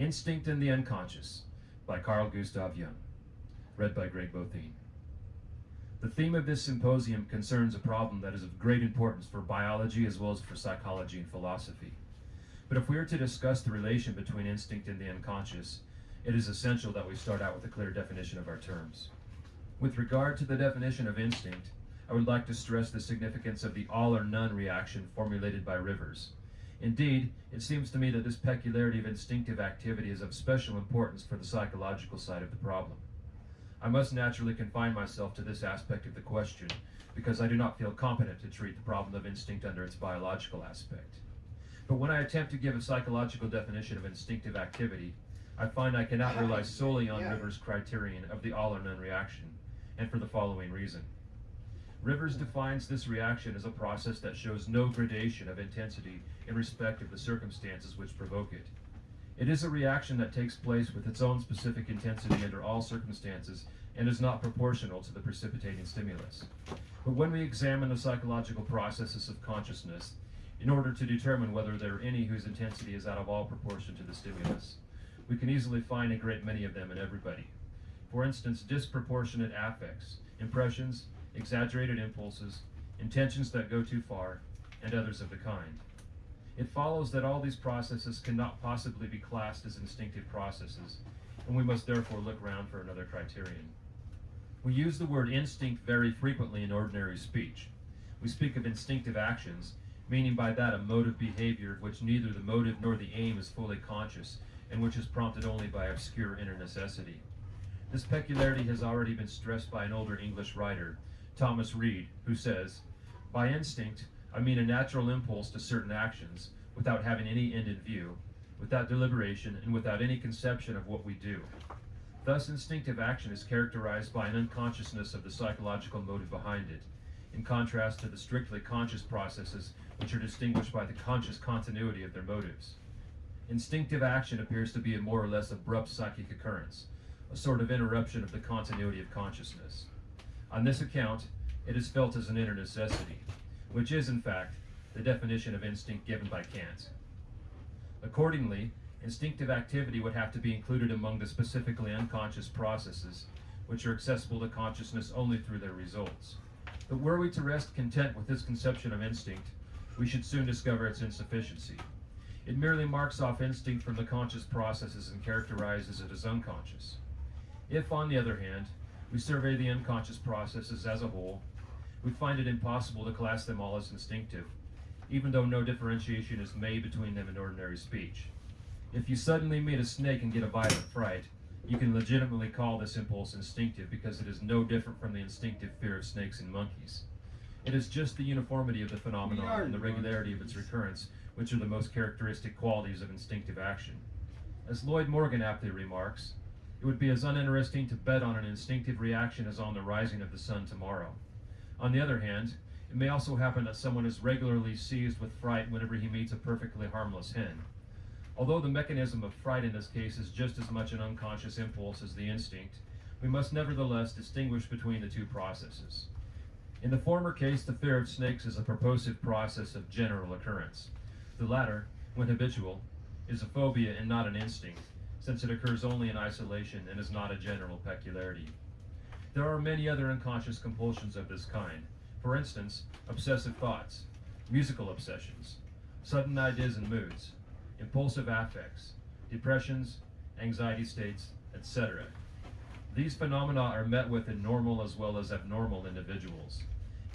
Instinct and the Unconscious by Carl Gustav Jung, read by Bouthine. The theme of this symposium concerns a problem that is of great importance for biology as well as for psychology and philosophy. But if we are to discuss the relation between instinct and the unconscious, it is essential that we start out with a clear definition of our terms. With regard to the definition of instinct, I would like to stress the significance of the all or none reaction formulated by Rivers. Indeed, it seems to me that this peculiarity of instinctive activity is of special importance for the psychological side of the problem. I must naturally confine myself to this aspect of the question because I do not feel competent to treat the problem of instinct under its biological aspect. But when I attempt to give a psychological definition of instinctive activity, I find I cannot rely solely on Rivers' criterion of the all or none reaction, and for the following reason. Rivers defines this reaction as a process that shows no gradation of intensity in respect of the circumstances which provoke it. It is a reaction that takes place with its own specific intensity under all circumstances and is not proportional to the precipitating stimulus. But when we examine the psychological processes of consciousness, in order to determine whether there are any whose intensity is out of all proportion to the stimulus, we can easily find a great many of them in everybody. For instance, disproportionate affects, impressions, exaggerated impulses, intentions that go too far, and others of the kind. It follows that all these processes cannot possibly be classed as instinctive processes, and we must therefore look round for another criterion. We use the word instinct very frequently in ordinary speech. We speak of instinctive actions, meaning by that a mode of behavior of which neither the motive nor the aim is fully conscious, and which is prompted only by obscure inner necessity. This peculiarity has already been stressed by an older English writer, Thomas Reid, who says, "By instinct, I mean a natural impulse to certain actions, without having any end in view, without deliberation, and without any conception of what we do." Thus, instinctive action is characterized by an unconsciousness of the psychological motive behind it, in contrast to the strictly conscious processes which are distinguished by the conscious continuity of their motives. Instinctive action appears to be a more or less abrupt psychic occurrence, a sort of interruption of the continuity of consciousness. On this account, it is felt as an inner necessity, which is, in fact, the definition of instinct given by Kant. Accordingly, instinctive activity would have to be included among the specifically unconscious processes, which are accessible to consciousness only through their results. But were we to rest content with this conception of instinct, we should soon discover its insufficiency. It merely marks off instinct from the conscious processes and characterizes it as unconscious. If, on the other hand, we survey the unconscious processes as a whole, we find it impossible to class them all as instinctive, even though no differentiation is made between them in ordinary speech. If you suddenly meet a snake and get a violent fright, you can legitimately call this impulse instinctive because it is no different from the instinctive fear of snakes and monkeys. It is just the uniformity of the phenomenon and the regularity of its recurrence which are the most characteristic qualities of instinctive action. As Lloyd Morgan aptly remarks, it would be as uninteresting to bet on an instinctive reaction as on the rising of the sun tomorrow. On the other hand, it may also happen that someone is regularly seized with fright whenever he meets a perfectly harmless hen. Although the mechanism of fright in this case is just as much an unconscious impulse as the instinct, we must nevertheless distinguish between the two processes. In the former case, the fear of snakes is a purposive process of general occurrence. The latter, when habitual, is a phobia and not an instinct, since it occurs only in isolation and is not a general peculiarity. There are many other unconscious compulsions of this kind. For instance, obsessive thoughts, musical obsessions, sudden ideas and moods, impulsive affects, depressions, anxiety states, etc. These phenomena are met with in normal as well as abnormal individuals.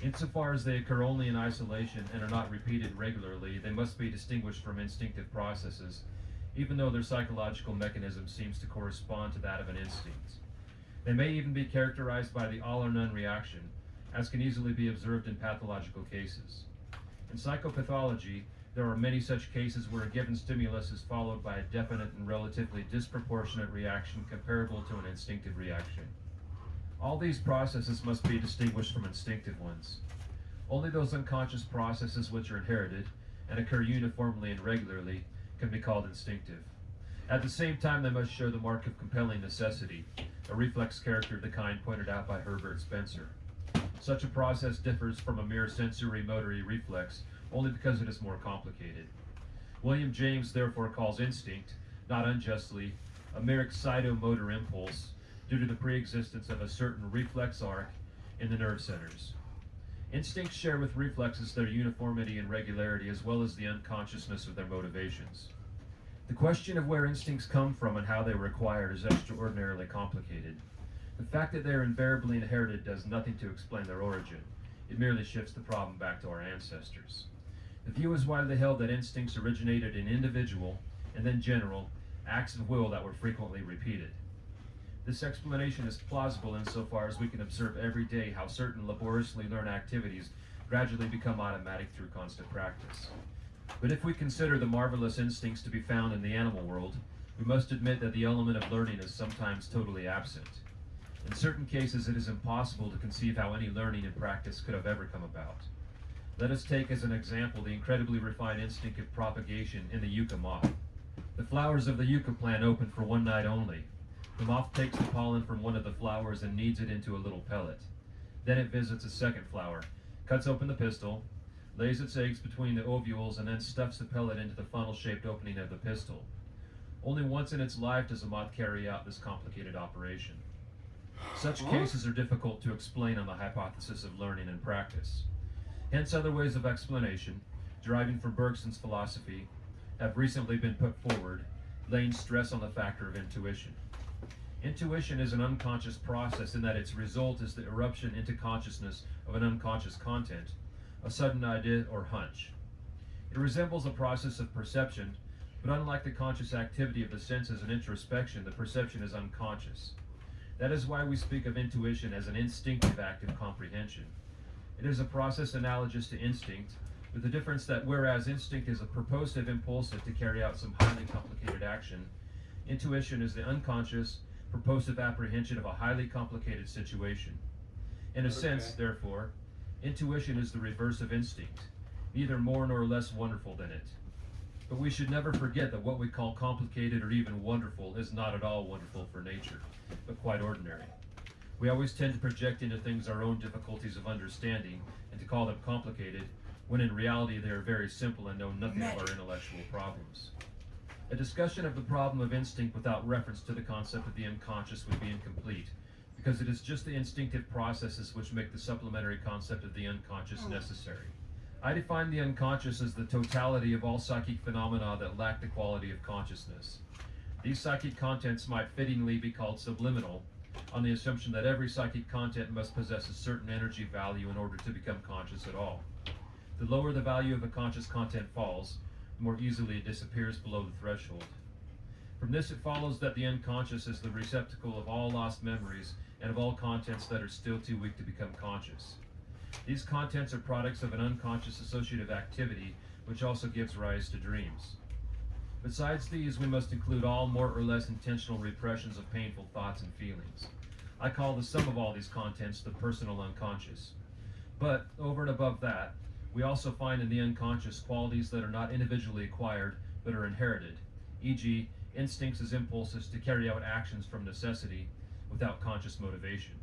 Insofar as they occur only in isolation and are not repeated regularly, they must be distinguished from instinctive processes, even though their psychological mechanism seems to correspond to that of an instinct. They may even be characterized by the all or none reaction, as can easily be observed in pathological cases. In psychopathology, there are many such cases where a given stimulus is followed by a definite and relatively disproportionate reaction comparable to an instinctive reaction. All these processes must be distinguished from instinctive ones. Only those unconscious processes which are inherited and occur uniformly and regularly can be called instinctive. At the same time, they must show the mark of compelling necessity, a reflex character of the kind pointed out by Herbert Spencer. Such a process differs from a mere sensory-motory reflex only because it is more complicated. William James therefore calls instinct not unjustly, a mere excitomotor impulse due to the pre-existence of a certain reflex arc in the nerve centers. Instincts share with reflexes their uniformity and regularity as well as the unconsciousness of their motivations. The question of where instincts come from and how they were acquired is extraordinarily complicated. The fact that they are invariably inherited does nothing to explain their origin. It merely shifts the problem back to our ancestors. The view is widely held that instincts originated in individual, and then general, acts of will that were frequently repeated. This explanation is plausible insofar as we can observe every day how certain laboriously learned activities gradually become automatic through constant practice. But if we consider the marvelous instincts to be found in the animal world, we must admit that the element of learning is sometimes totally absent. In certain cases, it is impossible to conceive how any learning and practice could have ever come about. Let us take as an example the incredibly refined instinct of propagation in the yucca moth. The flowers of the yucca plant open for one night only. The moth takes the pollen from one of the flowers and kneads it into a little pellet. Then it visits a second flower, cuts open the pistil, lays its eggs between the ovules, and then stuffs the pellet into the funnel-shaped opening of the pistil. Only once in its life does a moth carry out this complicated operation. Such cases are difficult to explain on the hypothesis of learning and practice. Hence, other ways of explanation, deriving from Bergson's philosophy, have recently been put forward, laying stress on the factor of intuition. Intuition is an unconscious process in that its result is the eruption into consciousness of an unconscious content, a sudden idea or hunch. It resembles a process of perception, but unlike the conscious activity of the senses and introspection, the perception is unconscious. That is why we speak of intuition as an instinctive act of comprehension. It is a process analogous to instinct, with the difference that whereas instinct is a purposive impulsive to carry out some highly complicated action, intuition is the unconscious, purposive apprehension of a highly complicated situation. In a sense, therefore, intuition is the reverse of instinct, neither more nor less wonderful than it. But we should never forget that what we call complicated or even wonderful is not at all wonderful for nature, but quite ordinary. We always tend to project into things our own difficulties of understanding and to call them complicated, when in reality they are very simple and know nothing of our intellectual problems. A discussion of the problem of instinct without reference to the concept of the unconscious would be incomplete, because it is just the instinctive processes which make the supplementary concept of the unconscious necessary. I define the unconscious as the totality of all psychic phenomena that lack the quality of consciousness. These psychic contents might fittingly be called subliminal, on the assumption that every psychic content must possess a certain energy value in order to become conscious at all. The lower the value of a conscious content falls, the more easily it disappears below the threshold. From this it follows that the unconscious is the receptacle of all lost memories and of all contents that are still too weak to become conscious. These contents are products of an unconscious associative activity which also gives rise to dreams. Besides these, we must include all more or less intentional repressions of painful thoughts and feelings. I call the sum of all these contents the personal unconscious. But, over and above that, we also find in the unconscious qualities that are not individually acquired, but are inherited, e.g., instincts as impulses to carry out actions from necessity without conscious motivation.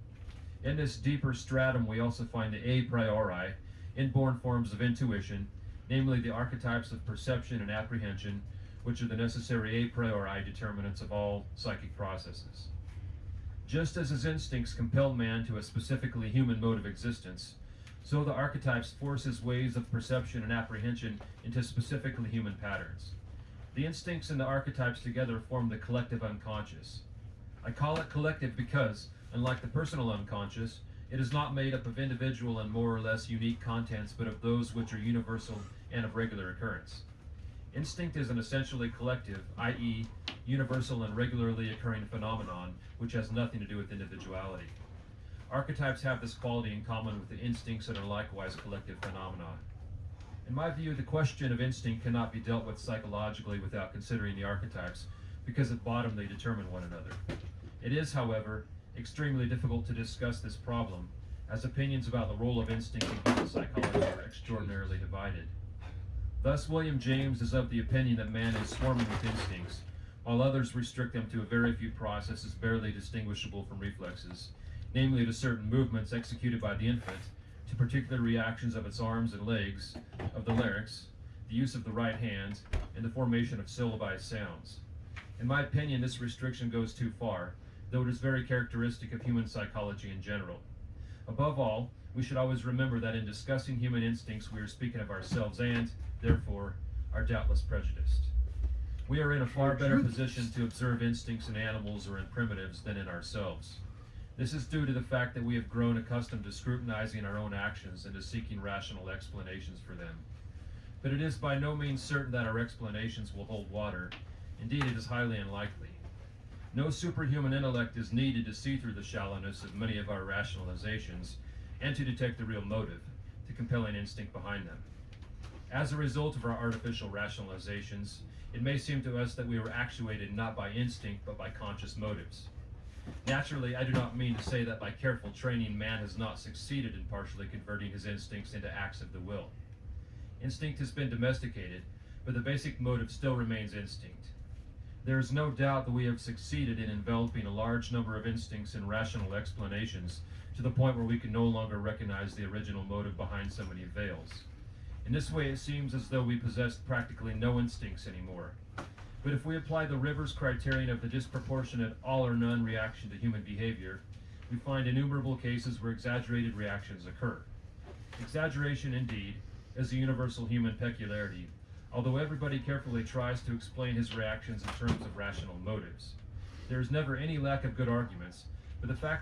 In this deeper stratum, we also find the a priori, inborn forms of intuition, namely the archetypes of perception and apprehension, which are the necessary a priori determinants of all psychic processes. Just as his instincts compel man to a specifically human mode of existence, so the archetypes force his ways of perception and apprehension into specifically human patterns. The instincts and the archetypes together form the collective unconscious. I call it collective because, unlike the personal unconscious, it is not made up of individual and more or less unique contents, but of those which are universal and of regular occurrence. Instinct is an essentially collective, i.e., universal and regularly occurring phenomenon, which has nothing to do with individuality. Archetypes have this quality in common with the instincts and are likewise collective phenomena. In my view, the question of instinct cannot be dealt with psychologically without considering the archetypes, because at bottom they determine one another. It is, however, extremely difficult to discuss this problem, as opinions about the role of instinct in human psychology are extraordinarily divided. Thus, William James is of the opinion that man is swarming with instincts, while others restrict them to a very few processes barely distinguishable from reflexes, namely to certain movements executed by the infant, to particular reactions of its arms and legs, of the larynx, the use of the right hand, and the formation of syllabized sounds. In my opinion, this restriction goes too far, though it is very characteristic of human psychology in general. Above all, we should always remember that in discussing human instincts, we are speaking of ourselves and, therefore, are doubtless prejudiced. We are in a far better position to observe instincts in animals or in primitives than in ourselves. This is due to the fact that we have grown accustomed to scrutinizing our own actions and to seeking rational explanations for them. But it is by no means certain that our explanations will hold water. Indeed, it is highly unlikely. No superhuman intellect is needed to see through the shallowness of many of our rationalizations and to detect the real motive, the compelling instinct behind them. As a result of our artificial rationalizations, it may seem to us that we are actuated not by instinct but by conscious motives. Naturally, I do not mean to say that by careful training man has not succeeded in partially converting his instincts into acts of the will. Instinct has been domesticated, but the basic motive still remains instinct. There is no doubt that we have succeeded in enveloping a large number of instincts in rational explanations to the point where we can no longer recognize the original motive behind so many veils. In this way, it seems as though we possessed practically no instincts anymore. But if we apply the Rivers criterion of the disproportionate all or none reaction to human behavior, we find innumerable cases where exaggerated reactions occur. Exaggeration, indeed, is a universal human peculiarity, although everybody carefully tries to explain his reactions in terms of rational motives. There is never any lack of good arguments, but the fact